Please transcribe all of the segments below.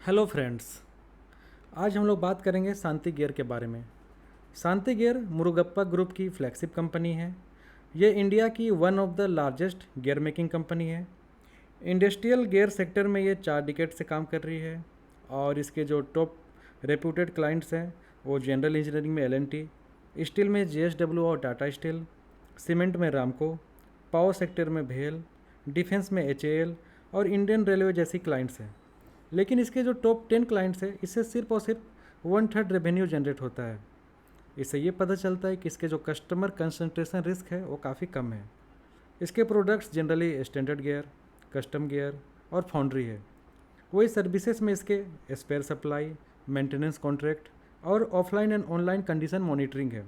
Hello friends. आज हम लोग बात करेंगे शांति गियर के बारे में। शांति गियर मुरुगप्पा ग्रुप की फ्लैगशिप कंपनी है। ये इंडिया की one of the largest gear making company है। इंडस्ट्रियल गियर सेक्टर में ये 4 डिकेड से काम कर रही है और इसके जो टॉप रेप्यूटेड क्लाइंट्स हैं वो जनरल इंजीनियरिंग में एल&टी, स्टील में JSW और टाटा स्टील, सीमेंट में रामको, पावर सेक्टर में भेल, डिफेंस में HAL और इंडियन रेलवे जैसी क्लाइंट्स हैं। लेकिन इसके जो टॉप 10 क्लाइंट्स हैं इससे सिर्फ और सिर्फ 1/3 रेवेन्यू जनरेट होता है। इससे ये पता चलता है कि इसके जो कस्टमर कंसंट्रेशन रिस्क है वो काफ़ी कम है। इसके products generally standard gear, custom gear और फाउंड्री है। वही सर्विसेज में इसके स्पेयर सप्लाई, मेंटेनेंस कॉन्ट्रैक्ट और offline and online condition monitoring है।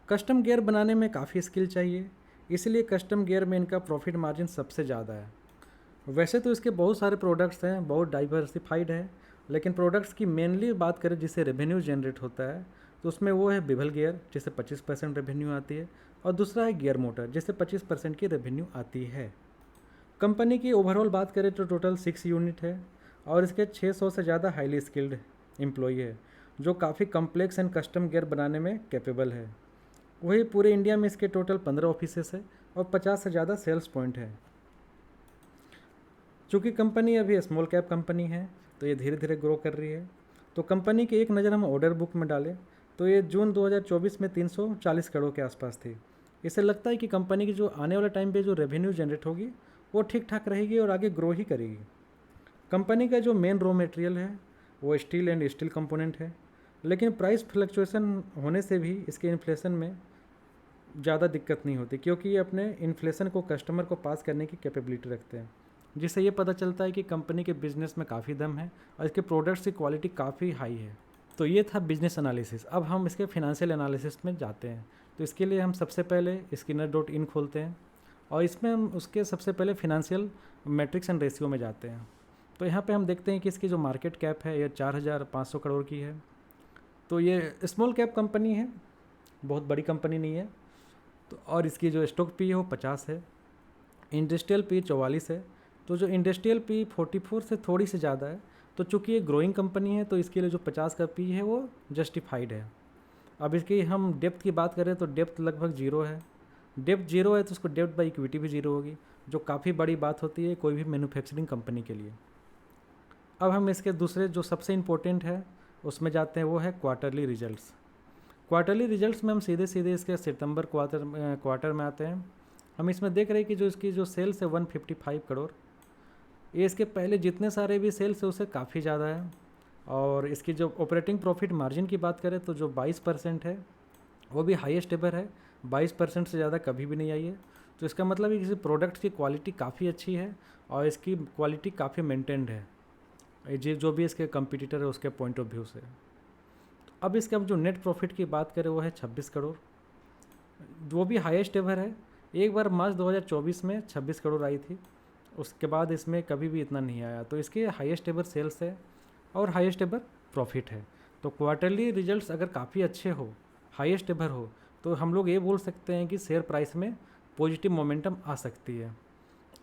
कस्टम गियर बनाने में काफ़ी स्किल चाहिए, इसलिए कस्टम गियर में इनका प्रॉफिट मार्जिन सबसे ज़्यादा है। वैसे तो इसके बहुत सारे प्रोडक्ट्स हैं, बहुत डाइवर्सिफाइड है, लेकिन प्रोडक्ट्स की मेनली बात करें जिससे रेवेन्यू जनरेट होता है तो उसमें वो है बिबल गियर जिससे 25% रेवेन्यू आती है और दूसरा है गियर मोटर जिससे 25% की रेवेन्यू आती है। कंपनी की ओवरऑल बात करें तो टोटल 6 यूनिट है और इसके 600 से ज़्यादा हाईली स्किल्ड एम्प्लॉई है जो काफ़ी कम्प्लेक्स एंड कस्टम गियर बनाने में कैपेबल है। वही पूरे इंडिया में इसके टोटल 15 ऑफिसेस है और 50 से ज़्यादा सेल्स पॉइंट है। चूँकि कंपनी अभी स्मॉल कैप कंपनी है तो ये धीरे धीरे ग्रो कर रही है। तो कंपनी की एक नज़र हम ऑर्डर बुक में डालें तो ये जून 2024 में 340 करोड़ के आसपास थी। इससे लगता है कि कंपनी की जो आने वाले टाइम पे जो रेवेन्यू जनरेट होगी वो ठीक ठाक रहेगी और आगे ग्रो ही करेगी। कंपनी का जो मेन रॉ मटेरियल है वो स्टील एंड स्टील कंपोनेंट है, लेकिन प्राइस फ्लक्चुएशन होने से भी इसके इन्फ्लेशन में ज़्यादा दिक्कत नहीं होती क्योंकि ये अपने इन्फ्लेशन को कस्टमर को पास करने की कैपेबिलिटी रखते हैं, जिससे ये पता चलता है कि कंपनी के बिज़नेस में काफ़ी दम है और इसके प्रोडक्ट्स की क्वालिटी काफ़ी हाई है। तो ये था बिजनेस एनालिसिस। अब हम इसके फिनेंशियल एनालिसिस में जाते हैं। तो इसके लिए हम सबसे पहले स्किनर.इन खोलते हैं और इसमें हम उसके सबसे पहले फिनेंशियल मैट्रिक्स एंड रेशियो में जाते हैं। तो यहाँ पे हम देखते हैं कि इसकी जो मार्केट कैप है ये 4,500 करोड़ की है। तो ये स्मॉल कैप कंपनी है, बहुत बड़ी कंपनी नहीं है। तो और इसकी जो स्टॉक पी है वो 50 है, इंडस्ट्रियल पी 44 है। तो जो इंडस्ट्रियल पी 44 से थोड़ी सी ज़्यादा है। तो चूँकि ये ग्रोइंग कंपनी है तो इसके लिए जो 50 का पी है वो जस्टिफाइड है। अब इसकी हम डेप्थ की बात करें तो डेप्थ लगभग 0 है। डेप्थ 0 है तो उसको डेप्थ बाई इक्विटी भी 0 होगी, जो काफ़ी बड़ी बात होती है कोई भी मैन्युफैक्चरिंग कंपनी के लिए। अब हम इसके दूसरे जो सबसे इम्पोर्टेंट है उसमें जाते हैं, वो है क्वार्टरली रिजल्ट्स। क्वार्टरली रिजल्ट्स में हम सीधे सीधे इसके सितंबर क्वार्टर में आते हैं। हम इसमें देख रहे हैं कि जो इसकी जो सेल्स है 155 करोड़, ये इसके पहले जितने सारे भी सेल्स है उससे काफ़ी ज़्यादा है। और इसकी जो ऑपरेटिंग प्रॉफिट मार्जिन की बात करें तो जो 22% है वो भी हाईएस्ट एवर है। 22% से ज़्यादा कभी भी नहीं आई है। तो इसका मतलब है कि किसी प्रोडक्ट की क्वालिटी काफ़ी अच्छी है और इसकी क्वालिटी काफ़ी मेंटेन्ड है, ये जो भी इसके कंपटीटर है उसके पॉइंट ऑफ व्यू से। अब इसके अब जो नेट प्रॉफिट की बात करें वो है 26 करोड़, वो भी हाईएस्ट एवर है। एक बार मार्च 2024 में 26 करोड़ आई थी, उसके बाद इसमें कभी भी इतना नहीं आया। तो इसके हाईएस्ट एवर सेल्स है और हाईएस्ट एवर प्रॉफिट है। तो क्वार्टरली रिजल्ट्स अगर काफ़ी अच्छे हो, हाईएस्ट एवर हो, तो हम लोग ये बोल सकते हैं कि शेयर प्राइस में पॉजिटिव मोमेंटम आ सकती है।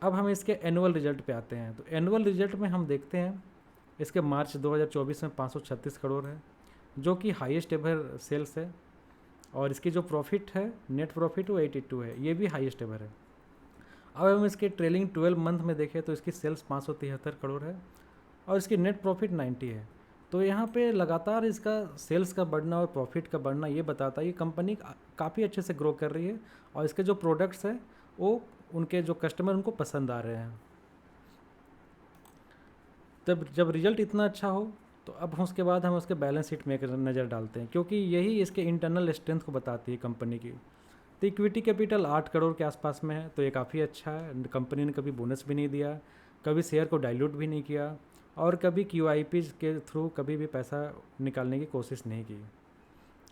अब हम इसके एनुअल रिजल्ट पे आते हैं। तो एनुअल रिजल्ट में हम देखते हैं इसके मार्च 2024 में 536 करोड़ है, जो कि हाईएस्ट एवर सेल्स है। और इसकी जो प्रॉफिट है, नेट प्रॉफिट, वो 82 है, ये भी हाईएस्ट एवर है। अब हम इसके ट्रेलिंग 12 मंथ में देखें तो इसकी सेल्स 573 करोड़ है और इसकी नेट प्रॉफिट 90 है। तो यहाँ पे लगातार इसका सेल्स का बढ़ना और प्रॉफिट का बढ़ना ये बताता है कि कंपनी काफ़ी अच्छे से ग्रो कर रही है और इसके जो प्रोडक्ट्स हैं वो उनके जो कस्टमर उनको पसंद आ रहे हैं। तब जब रिजल्ट इतना अच्छा हो तो अब उसके बाद हम उसके बैलेंस शीट में एक नज़र डालते हैं, क्योंकि यही इसके इंटरनल स्ट्रेंथ को बताती है कंपनी की। तो इक्विटी कैपिटल 8 करोड़ के आसपास में है, तो ये काफ़ी अच्छा है। कंपनी ने कभी बोनस भी नहीं दिया, कभी शेयर को डाइल्यूट भी नहीं किया और कभी QIP के थ्रू कभी भी पैसा निकालने की कोशिश नहीं की।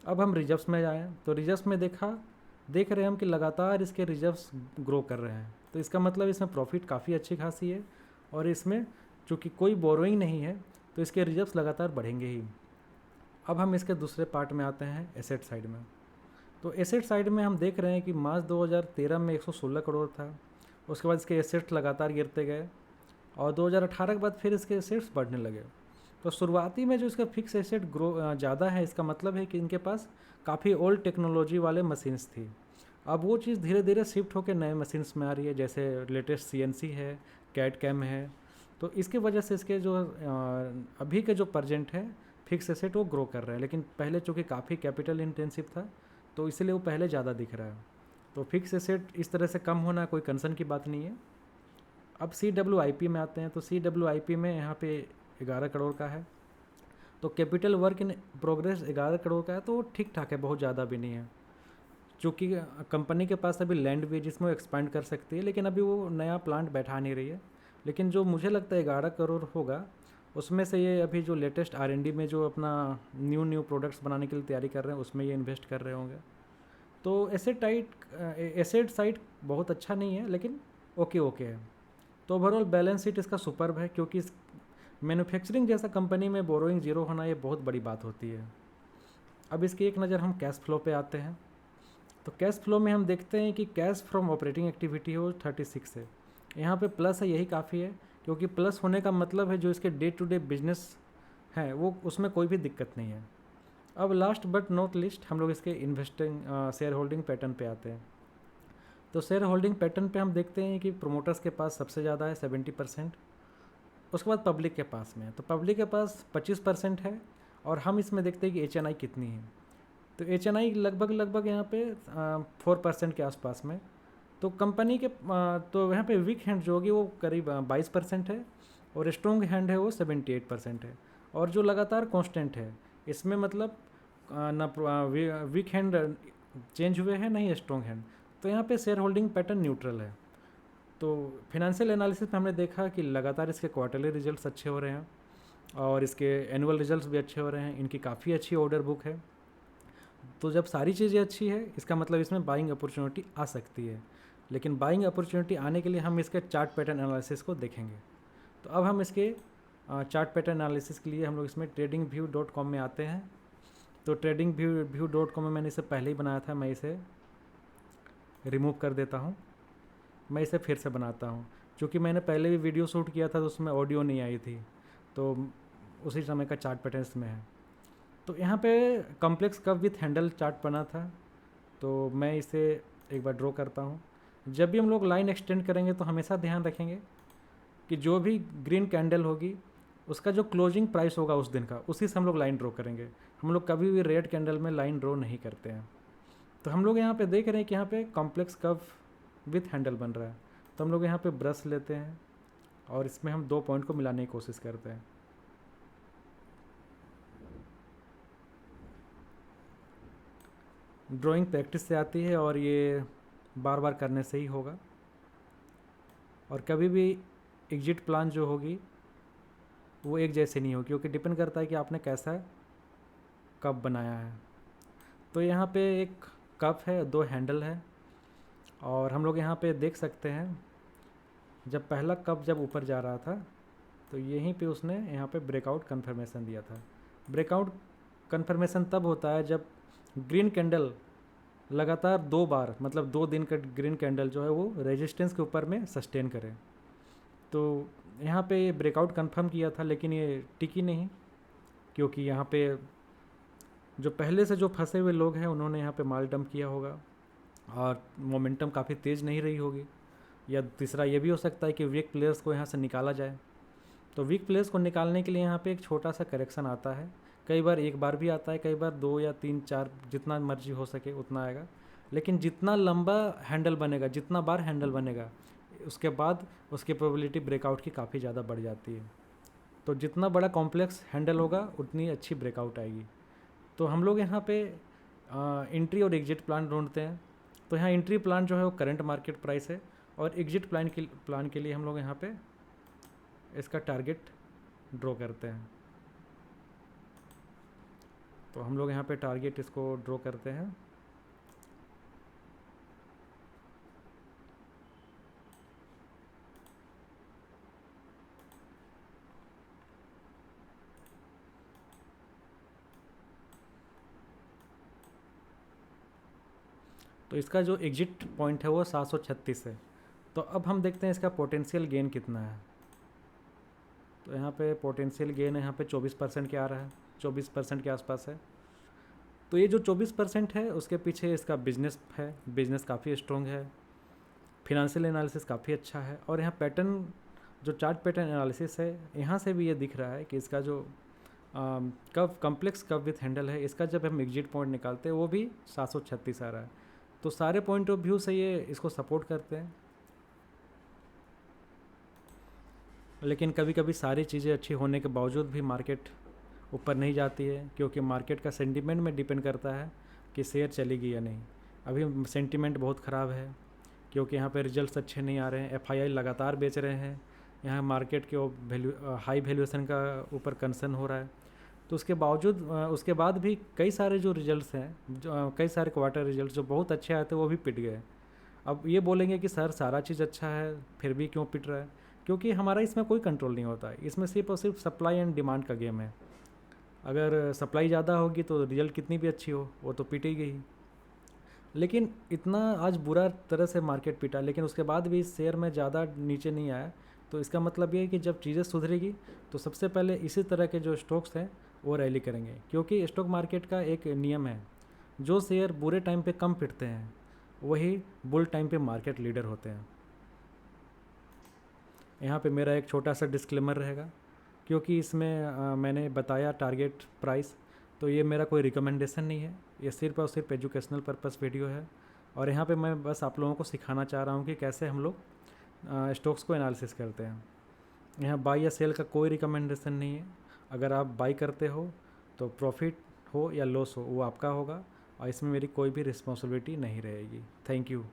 अब हम रिजर्व्स में जाएँ तो रिजर्व्स में देख रहे हैं हम कि लगातार इसके रिजर्व्स ग्रो कर रहे हैं। तो इसका मतलब इसमें प्रॉफिट काफ़ी अच्छी खासी है और इसमें चूँकि कोई बोरोइंग नहीं है तो इसके रिजर्व्स लगातार बढ़ेंगे ही। अब हम इसके दूसरे पार्ट में आते हैं, एसेट साइड में। तो एसेट साइड में हम देख रहे हैं कि मार्च 2013 में 116 करोड़ था, उसके बाद इसके एसेट्स लगातार गिरते गए और 2018 के बाद फिर इसके एसेट्स बढ़ने लगे। तो शुरुआती में जो इसका फिक्स एसेट ग्रो ज़्यादा है, इसका मतलब है कि इनके पास काफ़ी ओल्ड टेक्नोलॉजी वाले मशीन्स थी। अब वो चीज़ धीरे धीरे शिफ्ट होकर नए मशीन्स में आ रही है, जैसे लेटेस्ट सीएनसी है, कैड कैम है। तो इसके वजह से इसके जो अभी के जो प्रजेंट है फिक्स एसेट वो ग्रो कर रहा है, लेकिन पहले चूँकि काफ़ी कैपिटल इंटेंसिव था तो इसलिए वो पहले ज़्यादा दिख रहा है। तो फिक्स एसेट इस तरह से कम होना कोई कंसर्न की बात नहीं है। अब CWIP में आते हैं, तो CWIP में यहाँ पे 11 करोड़ का है। तो capital work in progress 11 crore का है, तो ठीक ठाक है, बहुत ज़्यादा भी नहीं है। चूँकि कंपनी के पास अभी लैंड भी है जिसमें वो एक्सपांड कर सकती है, लेकिन अभी वो नया प्लांट बैठा नहीं रही है। लेकिन जो मुझे लगता है 11 करोड़ होगा, उसमें से ये अभी जो लेटेस्ट R&D में जो अपना न्यू प्रोडक्ट्स बनाने के लिए तैयारी कर रहे हैं उसमें ये इन्वेस्ट कर रहे होंगे। तो एसेट साइड बहुत अच्छा नहीं है, लेकिन ओके है। तो ओवरऑल बैलेंस शीट इसका सुपर्ब है, क्योंकि इस मैन्युफैक्चरिंग जैसा कंपनी में बोरोइंग जीरो होना ये बहुत बड़ी बात होती है। अब इसकी एक नज़र हम कैश फ्लो पे आते हैं। तो कैश फ्लो में हम देखते हैं कि कैश फ्रॉम ऑपरेटिंग एक्टिविटी हो 36 है। यहाँ पे प्लस है, यही काफ़ी है, क्योंकि प्लस होने का मतलब है जो इसके डे टू डे बिजनेस है वो उसमें कोई भी दिक्कत नहीं है। अब लास्ट बट नॉट लिस्ट हम लोग इसके इन्वेस्टिंग शेयर होल्डिंग पैटर्न पे आते हैं। तो शेयर होल्डिंग पैटर्न पे हम देखते हैं कि प्रोमोटर्स के पास सबसे ज़्यादा है 70%। उसके बाद पब्लिक के पास में है, तो पब्लिक के पास 25% है। और हम इसमें देखते हैं कि HNI कितनी है। तो HNI लगभग यहाँ पे 4% के आसपास में। तो कंपनी के तो यहाँ पे वीक हैंड जो होगी वो करीब 22% है, और स्ट्रॉन्ग हैंड है वो 78% है। और जो लगातार कांस्टेंट है इसमें मतलब ना वीक हैंड चेंज हुए हैं, नहीं स्ट्रॉन्ग हैंड। तो यहाँ पे शेयर होल्डिंग पैटर्न न्यूट्रल है। तो फिनेंशियल एनालिसिस में हमने देखा कि लगातार इसके क्वार्टरली रिजल्ट्स अच्छे हो रहे हैं और इसके एनुअल रिजल्ट्स भी अच्छे हो रहे हैं, इनकी काफ़ी अच्छी ऑर्डर बुक है। तो जब सारी चीज़ें अच्छी है इसका मतलब इसमें बाइंग अपॉर्चुनिटी आ सकती है। लेकिन बाइंग अपॉर्चुनिटी आने के लिए हम इसके चार्ट पैटर्न एनालिसिस को देखेंगे। तो अब हम इसके चार्ट पैटर्न एनालिसिस के लिए हम लोग इसमें tradingview.com में आते हैं। तो tradingview.com में मैंने इसे पहले ही बनाया था, मैं इसे रिमूव कर देता हूँ। मैं इसे फिर से बनाता हूँ, क्योंकि मैंने पहले भी वीडियो शूट किया था तो उसमें ऑडियो नहीं आई थी, तो उसी समय का चार्ट पैटर्न इसमें है। तो यहाँ पे complex curve with handle chart बना था, तो मैं इसे एक बार ड्रॉ करता हूँ। जब भी हम लोग लाइन एक्सटेंड करेंगे तो हमेशा ध्यान रखेंगे कि जो भी ग्रीन कैंडल होगी उसका जो क्लोजिंग प्राइस होगा उस दिन का, उसी से हम लोग लाइन ड्रॉ करेंगे। हम लोग कभी भी रेड कैंडल में लाइन ड्रॉ नहीं करते हैं। तो हम लोग यहाँ पे देख रहे हैं कि यहाँ पे कॉम्प्लेक्स कर्व विथ हैंडल बन रहा है। तो हम लोग यहाँ पे ब्रश लेते हैं और इसमें हम 2 पॉइंट को मिलाने की कोशिश करते हैं। ड्राइंग प्रैक्टिस से आती है और ये बार बार करने से ही होगा। और कभी भी एग्जिट प्लान जो होगी वो एक जैसे नहीं होगी, क्योंकि डिपेंड करता है कि आपने कैसा कप बनाया है। तो यहाँ पे एक कप है, 2 हैंडल है, और हम लोग यहाँ पे देख सकते हैं जब पहला कप जब ऊपर जा रहा था तो यहीं पे उसने यहाँ पे ब्रेकआउट कन्फर्मेशन दिया था। ब्रेकआउट कन्फर्मेशन तब होता है जब ग्रीन कैंडल लगातार 2 बार, मतलब 2 दिन का ग्रीन कैंडल जो है वो रेजिस्टेंस के ऊपर में सस्टेन करे। तो यहाँ पे ये ब्रेकआउट कंफर्म किया था, लेकिन ये टिकी नहीं, क्योंकि यहाँ पे जो पहले से जो फंसे हुए लोग हैं उन्होंने यहाँ पे माल डंप किया होगा और मोमेंटम काफ़ी तेज़ नहीं रही होगी। या तीसरा ये भी हो सकता है कि वीक प्लेयर्स को यहाँ से निकाला जाए। तो वीक प्लेयर्स को निकालने के लिए यहाँ पे एक छोटा सा करेक्शन आता है, कई बार एक बार भी आता है, कई बार 2 या 3 4 जितना मर्जी हो सके उतना आएगा। लेकिन जितना लंबा हैंडल बनेगा, जितना बार हैंडल बनेगा, उसके बाद उसकी प्रोबेबिलिटी ब्रेकआउट की काफ़ी ज़्यादा बढ़ जाती है। तो जितना बड़ा कॉम्प्लेक्स हैंडल होगा उतनी अच्छी ब्रेकआउट आएगी। तो हम लोग यहाँ पे एंट्री और एग्जिट प्लान ढूंढते हैं। तो यहाँ एंट्री प्लान जो है वो करंट मार्केट प्राइस है, और एग्जिट प्लान के लिए हम लोग यहाँ पे इसका टारगेट ड्रॉ करते हैं। तो हम लोग यहाँ पे टारगेट इसको ड्रॉ करते हैं। तो इसका जो एग्जिट पॉइंट है वो 736 है। तो अब हम देखते हैं इसका पोटेंशियल गेन कितना है। तो यहाँ पे पोटेंशियल गेन यहाँ पे 24% के आ रहा है, 24% के आसपास है। तो ये जो 24% है उसके पीछे इसका बिजनेस है, बिजनेस काफ़ी स्ट्रॉन्ग है, फिनेंशियल एनालिसिस काफ़ी अच्छा है। और यहाँ पैटर्न, जो चार्ट पैटर्न एनालिसिस है, यहाँ से भी ये दिख रहा है कि इसका जो कव कॉम्प्लेक्स कव विथ हैंडल है, इसका जब हम एग्जिट पॉइंट निकालते हैं वो भी 736 आ रहा है। तो सारे पॉइंट ऑफ व्यू से ये इसको सपोर्ट करते हैं। लेकिन कभी कभी सारी चीज़ें अच्छी होने के बावजूद भी मार्केट ऊपर नहीं जाती है, क्योंकि मार्केट का सेंटीमेंट में डिपेंड करता है कि शेयर चलेगी या नहीं। अभी सेंटीमेंट बहुत ख़राब है, क्योंकि यहाँ पे रिजल्ट्स अच्छे नहीं आ रहे हैं, एफआईआई लगातार बेच रहे हैं, यहाँ मार्केट के हाई वैल्यूएशन का ऊपर कंसर्न हो रहा है। तो उसके बावजूद उसके बाद भी कई सारे जो रिजल्ट्स हैं, कई सारे क्वार्टर रिजल्ट्स जो बहुत अच्छे आए थे वो भी पिट गए। अब ये बोलेंगे कि सर सारा चीज़ अच्छा है फिर भी क्यों पिट रहा है, क्योंकि हमारा इसमें कोई कंट्रोल नहीं होता है, इसमें सिर्फ और सिर्फ सप्लाई एंड डिमांड का गेम है। अगर सप्लाई ज़्यादा होगी तो रिजल्ट कितनी भी अच्छी हो वो तो पिटेगी ही। लेकिन इतना आज बुरा तरह से मार्केट पिटा, लेकिन उसके बाद भी इस शेयर में ज़्यादा नीचे नहीं आया। तो इसका मतलब ये है कि जब चीज़ें सुधरेगी तो सबसे पहले इसी तरह के जो स्टॉक्स हैं वो रैली करेंगे, क्योंकि स्टॉक मार्केट का एक नियम है, जो शेयर बुरे टाइम पे कम पिटते हैं वही बुल टाइम पे मार्केट लीडर होते हैं। यहाँ पे मेरा एक छोटा सा डिस्क्लेमर रहेगा, क्योंकि इसमें मैंने बताया टारगेट प्राइस, तो ये मेरा कोई रिकमेंडेशन नहीं है, ये सिर्फ और सिर्फ एजुकेशनल पर्पस वीडियो है। और यहाँ पे मैं बस आप लोगों को सिखाना चाह रहा हूँ कि कैसे हम लोग स्टॉक्स को एनालिसिस करते हैं। यहाँ बाई या सेल का कोई रिकमेंडेशन नहीं है। अगर आप बाई करते हो तो प्रॉफिट हो या लॉस हो वो आपका होगा, और इसमें मेरी कोई भी रिस्पॉन्सिबिलिटी नहीं रहेगी। Thank you.